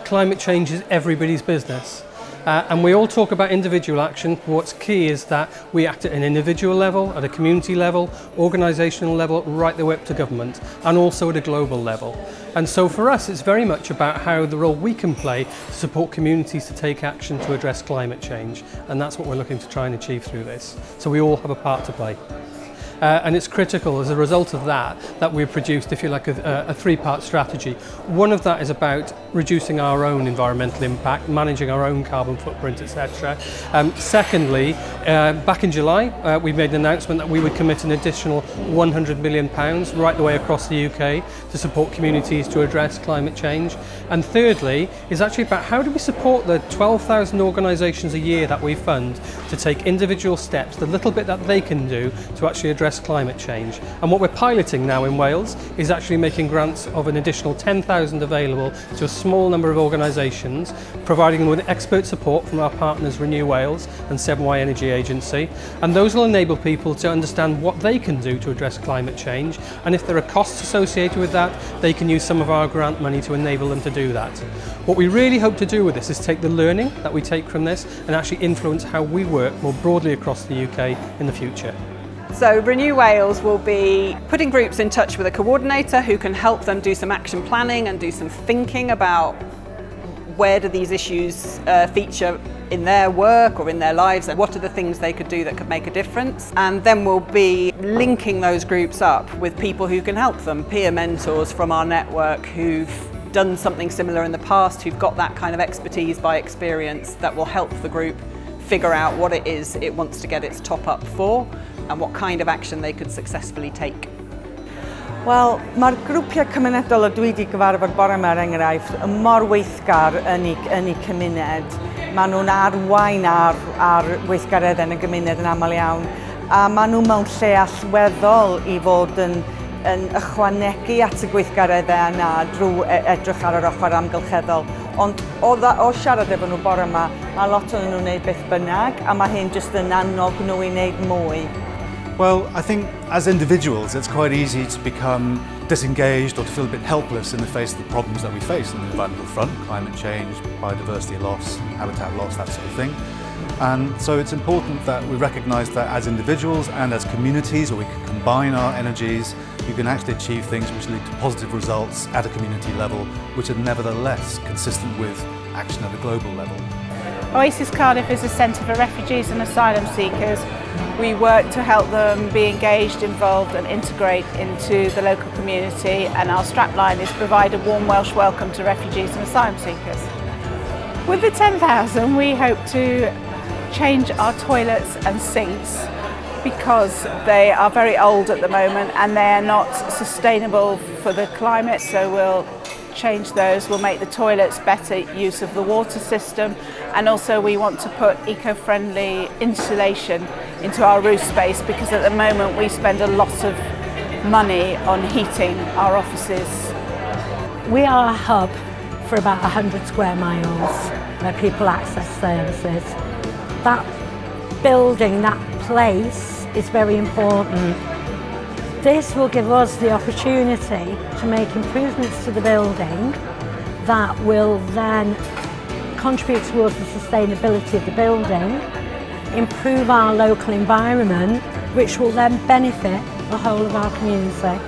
Climate change is everybody's business. And we all talk about individual action. What's key is that we act at an individual level, at a community level, organisational level, right the way up to government, and also at a global level. And so for us, it's very much about how the role we can play to support communities to take action to address climate change. And that's what we're looking to try and achieve through this. So we all have a part to play. And it's critical as a result of that we've produced, if you like, a three-part strategy. One of that is about reducing our own environmental impact, managing our own carbon footprint, etc. Secondly, back in July, we made an announcement that we would commit an additional £100 million right the way across the UK to support communities to address climate change. And thirdly, is actually about how do we support the 12,000 organisations a year that we fund to take individual steps, the little bit that they can do to actually address climate change. And what we're piloting now in Wales is actually making grants of an additional 10,000 available to a small number of organisations, providing them with expert support from our partners Renew Wales and 7Y Energy Agency. And those will enable people to understand what they can do to address climate change. And if there are costs associated with that, they can use some of our grant money to enable them to do that. What we really hope to do with this is take the learning that we take from this and actually influence how we work more broadly across the UK in the future. So Renew Wales will be putting groups in touch with a coordinator who can help them do some action planning and do some thinking about where do these issues feature in their work or in their lives, and what are the things they could do that could make a difference. And then we'll be linking those groups up with people who can help them, peer mentors from our network who've done something similar in the past, who've got that kind of expertise by experience that will help the group figure out what it is it wants to get its top up for and what kind of action they could successfully take. Wel, mae'r grwpiau cymunedol y dwi wedi gyfarfod bore yma enghraifft yn mor weithgar yn eu cymuned. Maen nhw'n arwain ar weithgareddau yn y gymuned yn aml iawn. A maen nhw mewn lle allweddol I fod yn ychwanegu at y gweithgareddau yna drwy edrych ar yr ochr amgylcheddol. Ond o siarad efo nhw bore yma, mae lot o'n nhw'n gwneud beth bynnag, a mae hyn jyst yn annog nhw I wneud mwy. Well, I think as individuals it's quite easy to become disengaged or to feel a bit helpless in the face of the problems that we face on the environmental front, climate change, biodiversity loss, habitat loss, that sort of thing. And so it's important that we recognise that as individuals and as communities, where we can combine our energies, you can actually achieve things which lead to positive results at a community level, which are nevertheless consistent with action at a global level. Oasis Cardiff is a centre for refugees and asylum seekers. We work to help them be engaged, involved and integrate into the local community, and our strapline is provide a warm Welsh welcome to refugees and asylum seekers. With the 10,000 we hope to change our toilets and sinks because they are very old at the moment and they are not sustainable for the climate, so we'll change those. We'll make the toilets better use of the water system, and also we want to put eco-friendly insulation into our roof space because at the moment we spend a lot of money on heating our offices. We are a hub for about 100 square miles where people access services. That building, that place is very important. This will give us the opportunity to make improvements to the building that will then contribute towards the sustainability of the building, improve our local environment, which will then benefit the whole of our community.